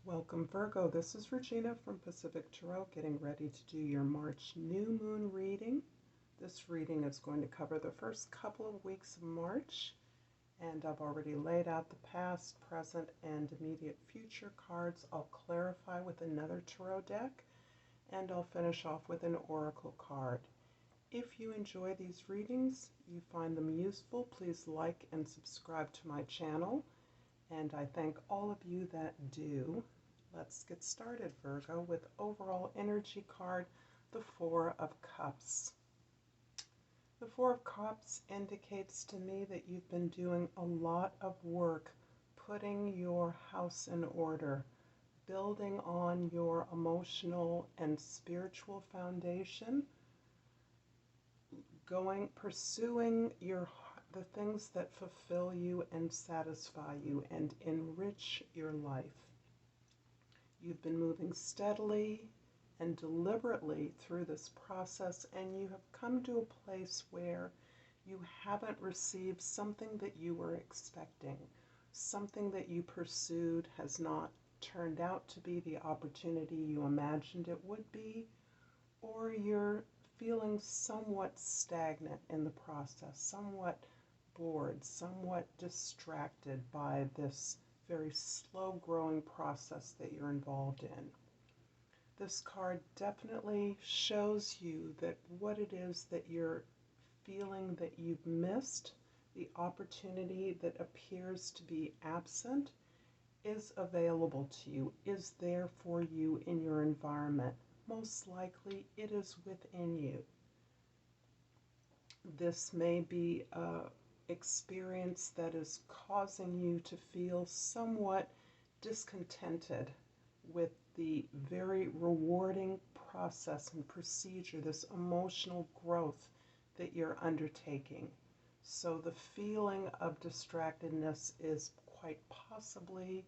Welcome, Virgo. This is Regina from Pacific Tarot, getting ready to do your March new moon reading. This reading is going to cover the first couple of weeks of March, and I've already laid out the past, present, and immediate future cards. I'll clarify with another tarot deck, and I'll finish off with an oracle card. If you enjoy these readings, you find them useful, please like and subscribe to my channel. And I thank all of you that do. Let's get started, Virgo, with overall energy card, the Four of Cups. The Four of Cups indicates to me that you've been doing a lot of work putting your house in order, building on your emotional and spiritual foundation, pursuing the things that fulfill you and satisfy you and enrich your life. You've been moving steadily and deliberately through this process, and you have come to a place where you haven't received something that you were expecting. Something that you pursued has not turned out to be the opportunity you imagined it would be, or you're feeling somewhat stagnant in the process, somewhat bored, somewhat distracted by this very slow growing process that you're involved in. This card definitely shows you that what it is that you're feeling that you've missed, the opportunity that appears to be absent, is available to you, is there for you in your environment. Most likely it is within you. This may be a experience that is causing you to feel somewhat discontented with the very rewarding process and procedure, this emotional growth that you're undertaking. So the feeling of distractedness is quite possibly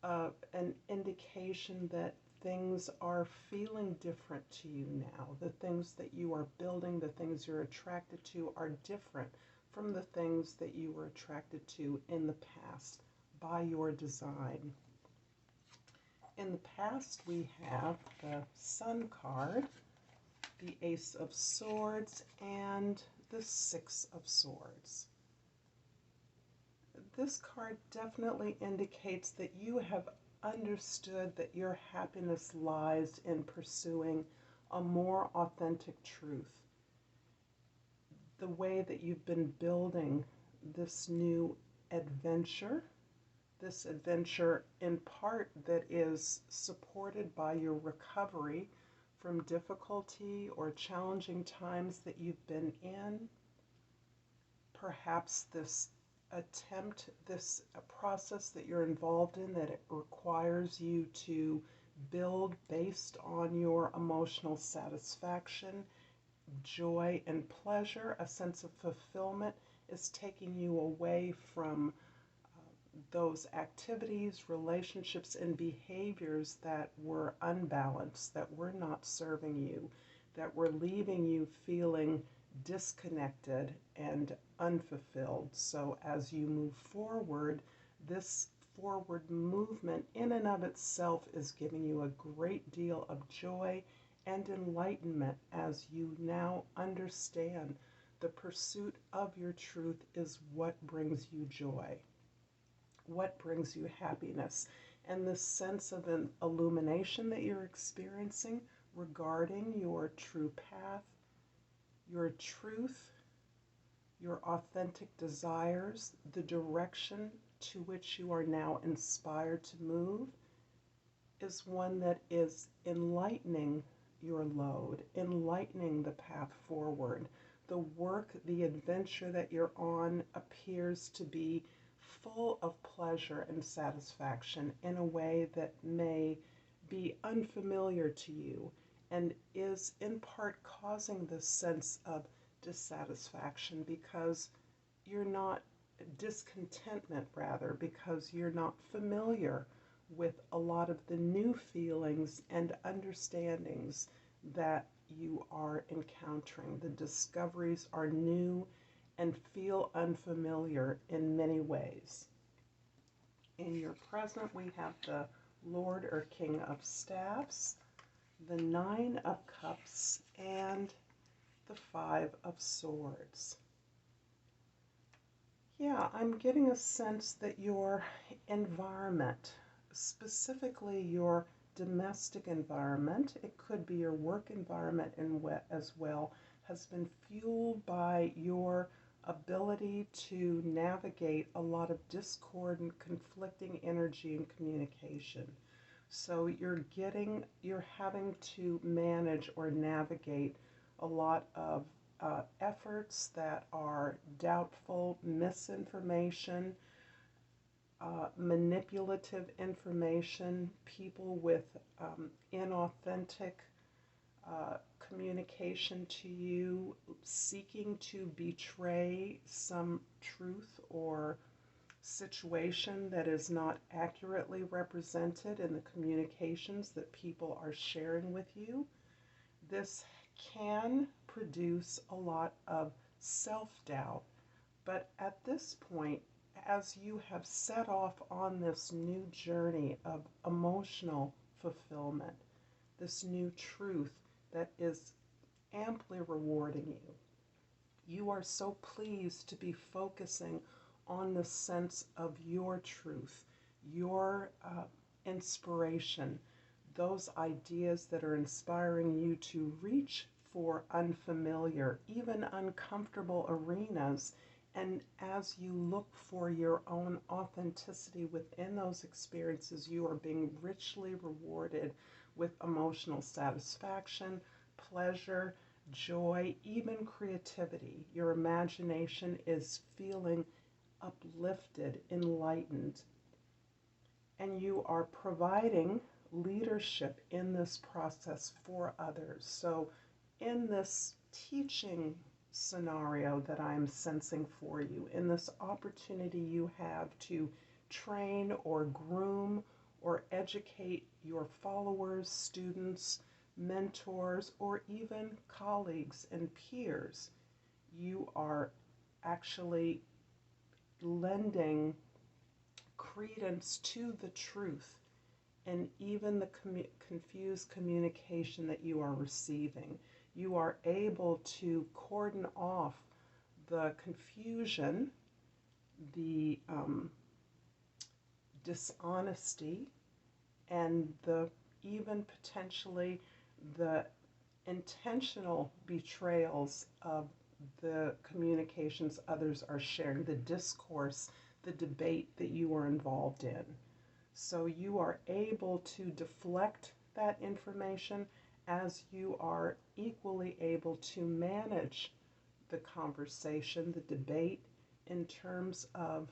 an indication that things are feeling different to you now. The things that you are building, the things you're attracted to are different from the things that you were attracted to in the past by your design. In the past, we have the Sun card, the Ace of Swords, and the Six of Swords. This card definitely indicates that you have understood that your happiness lies in pursuing a more authentic truth. The way that you've been building this new adventure, this adventure in part that is supported by your recovery from difficulty or challenging times that you've been in. Perhaps this process that you're involved in, that it requires you to build based on your emotional satisfaction, joy and pleasure, a sense of fulfillment, is taking you away from those activities, relationships, and behaviors that were unbalanced, that were not serving you, that were leaving you feeling disconnected and unfulfilled. So as you move forward, this forward movement in and of itself is giving you a great deal of joy and enlightenment as you now understand the pursuit of your truth is what brings you joy, what brings you happiness, and this sense of an illumination that you're experiencing regarding your true path, your truth, your authentic desires, the direction to which you are now inspired to move, is one that is enlightening your load, enlightening the path forward. The work, the adventure that you're on appears to be full of pleasure and satisfaction in a way that may be unfamiliar to you and is in part causing this sense of dissatisfaction because you're not, discontentment rather, because you're not familiar with a lot of the new feelings and understandings that you are encountering. The discoveries are new and feel unfamiliar in many ways. In your present, we have the Lord or King of Staffs, the Nine of Cups, and the Five of Swords. Yeah, I'm getting a sense that your environment, specifically your domestic environment, it could be your work environment as well, has been fueled by your ability to navigate a lot of discord and conflicting energy and communication. So you're having to manage or navigate a lot of efforts that are doubtful, misinformation, manipulative information, people with inauthentic communication to you, seeking to betray some truth or situation that is not accurately represented in the communications that people are sharing with you. This can produce a lot of self-doubt, but at this point, as you have set off on this new journey of emotional fulfillment, this new truth that is amply rewarding you, you are so pleased to be focusing on the sense of your truth, your inspiration, those ideas that are inspiring you to reach for unfamiliar, even uncomfortable arenas. And as you look for your own authenticity within those experiences, you are being richly rewarded with emotional satisfaction, pleasure, joy, even creativity. Your imagination is feeling uplifted, enlightened, and you are providing leadership in this process for others. So in this teaching scenario that I'm sensing for you, in this opportunity you have to train or groom or educate your followers, students, mentors, or even colleagues and peers, you are actually lending credence to the truth and even the confused communication that you are receiving. You are able to cordon off the confusion, the dishonesty, and the even potentially the intentional betrayals of the communications others are sharing, the discourse, the debate that you are involved in. So you are able to deflect that information as you are equally able to manage the conversation, the debate, in terms of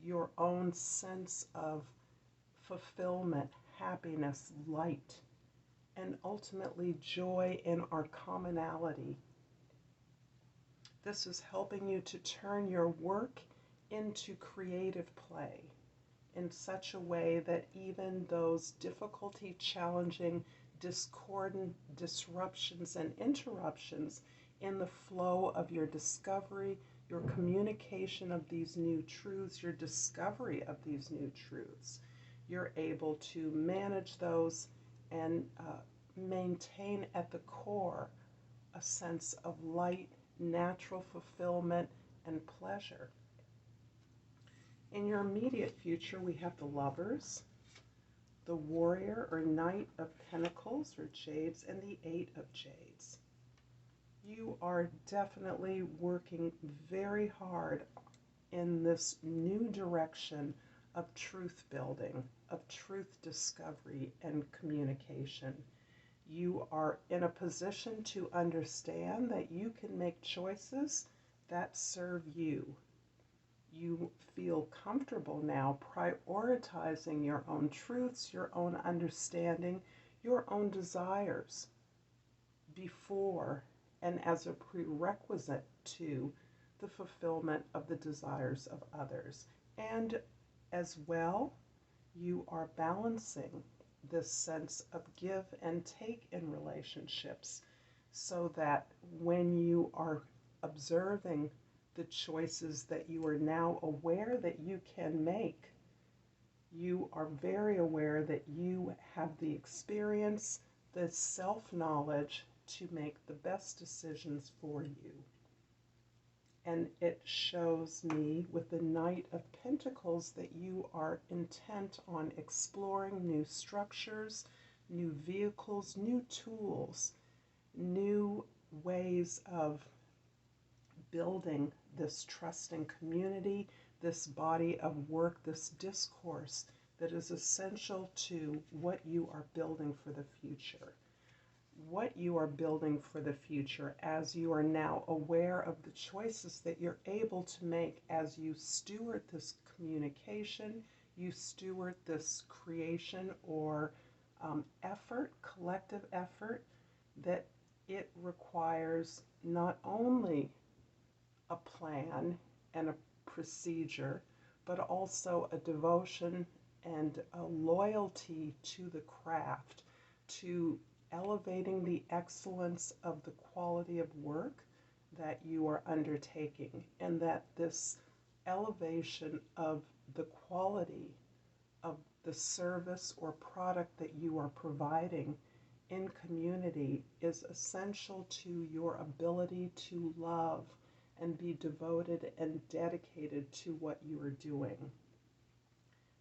your own sense of fulfillment, happiness, light, and ultimately joy in our commonality. This is helping you to turn your work into creative play in such a way that even those difficulty, challenging, discordant disruptions and interruptions in the flow of your discovery, your communication of these new truths, your discovery of these new truths, you're able to manage those and maintain at the core a sense of light, natural fulfillment, and pleasure. In your immediate future, we have the Lovers, the Warrior or Knight of Pentacles or Jades, and the Eight of Jades. You are definitely working very hard in this new direction of truth building, of truth discovery and communication. You are in a position to understand that you can make choices that serve you. You feel comfortable now prioritizing your own truths, your own understanding, your own desires before and as a prerequisite to the fulfillment of the desires of others. And as well, you are balancing this sense of give and take in relationships so that when you are observing the choices that you are now aware that you can make, You are very aware that you have the experience, the self-knowledge to make the best decisions for you. And it shows me with the Knight of Pentacles that you are intent on exploring new structures, new vehicles, new tools, new ways of building this trusting community, this body of work, this discourse that is essential to what you are building for the future. What you are building for the future as you are now aware of the choices that you're able to make as you steward this communication, you steward this creation or effort, collective effort, that it requires not only a plan and a procedure, but also a devotion and a loyalty to the craft, to elevating the excellence of the quality of work that you are undertaking, and that this elevation of the quality of the service or product that you are providing in community is essential to your ability to love and be devoted and dedicated to what you are doing.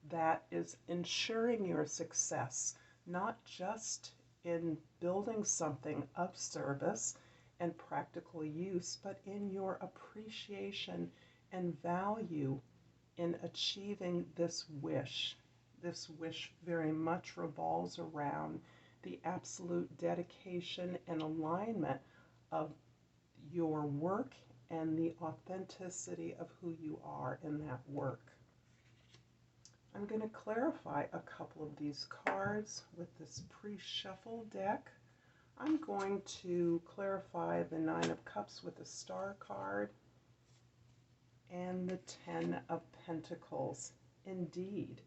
That is ensuring your success, not just in building something of service and practical use, but in your appreciation and value in achieving this wish. This wish very much revolves around the absolute dedication and alignment of your work and the authenticity of who you are in that work. I'm going to clarify a couple of these cards with this pre-shuffle deck. I'm going to clarify the Nine of Cups with the Star card and the Ten of Pentacles. Indeed,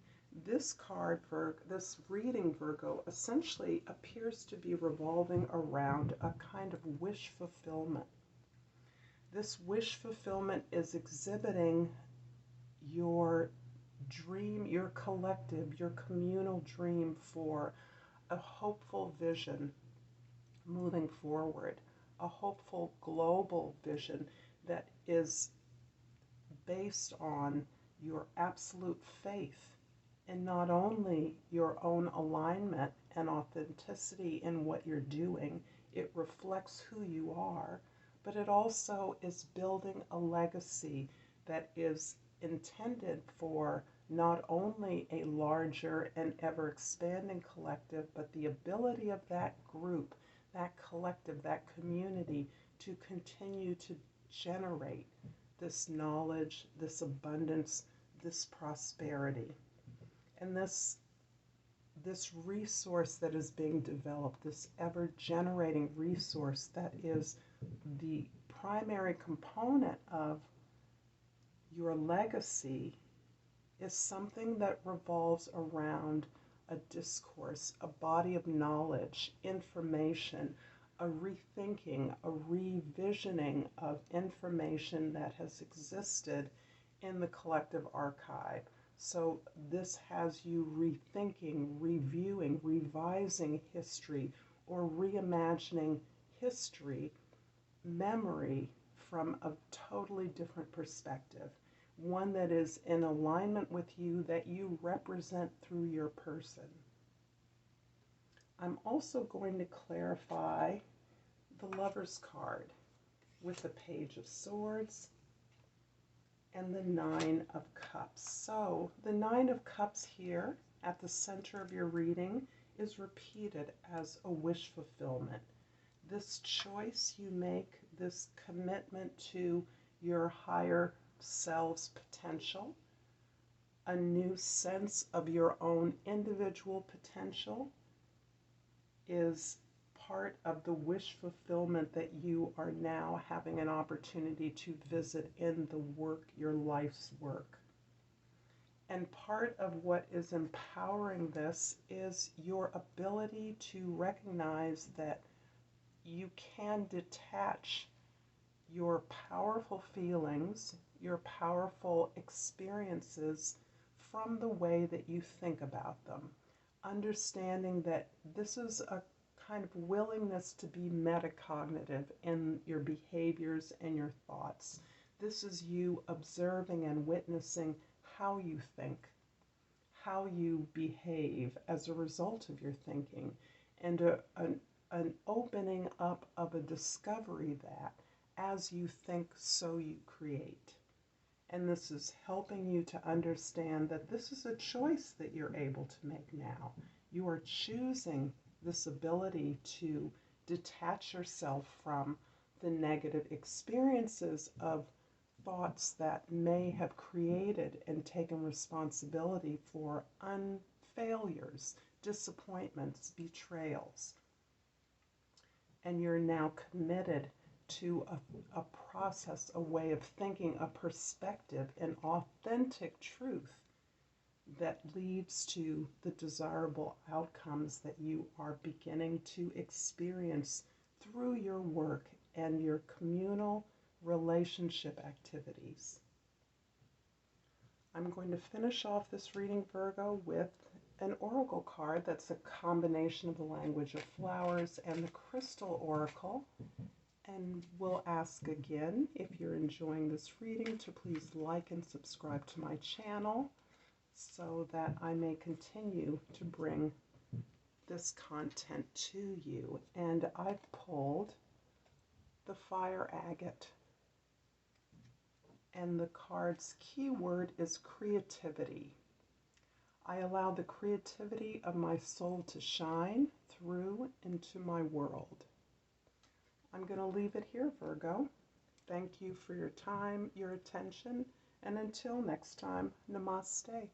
this card, this reading, Virgo, essentially appears to be revolving around a kind of wish fulfillment. This wish fulfillment is exhibiting your dream, your collective, your communal dream for a hopeful vision moving forward, a hopeful global vision that is based on your absolute faith in not only your own alignment and authenticity in what you're doing, it reflects who you are, but it also is building a legacy that is intended for not only a larger and ever expanding collective, but the ability of that group, that collective, that community to continue to generate this knowledge, this abundance, this prosperity. And this resource that is being developed, this ever-generating resource that is the primary component of your legacy, is something that revolves around a discourse, a body of knowledge, information, a rethinking, a revisioning of information that has existed in the collective archive. So this has you rethinking, reviewing, revising history, or reimagining history, memory from a totally different perspective, one that is in alignment with you, that you represent through your person. I'm also going to clarify the Lover's card with the Page of Swords and the Nine of Cups. So the Nine of Cups here at the center of your reading is repeated as a wish fulfillment. This choice you make, this commitment to your higher self's potential, a new sense of your own individual potential, is part of the wish fulfillment that you are now having an opportunity to visit in the work, your life's work. And part of what is empowering this is your ability to recognize that you can detach your powerful feelings, your powerful experiences from the way that you think about them. Understanding that this is a kind of willingness to be metacognitive in your behaviors and your thoughts. This is you observing and witnessing how you think, how you behave as a result of your thinking, and an opening up of a discovery that as you think, so you create. And this is helping you to understand that this is a choice that you're able to make now. You are choosing this ability to detach yourself from the negative experiences of thoughts that may have created and taken responsibility for failures, disappointments, betrayals. And you're now committed to a process, a way of thinking, a perspective, an authentic truth that leads to the desirable outcomes that you are beginning to experience through your work and your communal relationship activities. I'm going to finish off this reading, Virgo, with an oracle card that's a combination of the language of flowers and the crystal oracle. And we'll ask again, if you're enjoying this reading, to please like and subscribe to my channel so that I may continue to bring this content to you. And I've pulled the fire agate. And the card's keyword is creativity. I allow the creativity of my soul to shine through into my world. I'm going to leave it here, Virgo. Thank you for your time, your attention, and until next time, Namaste.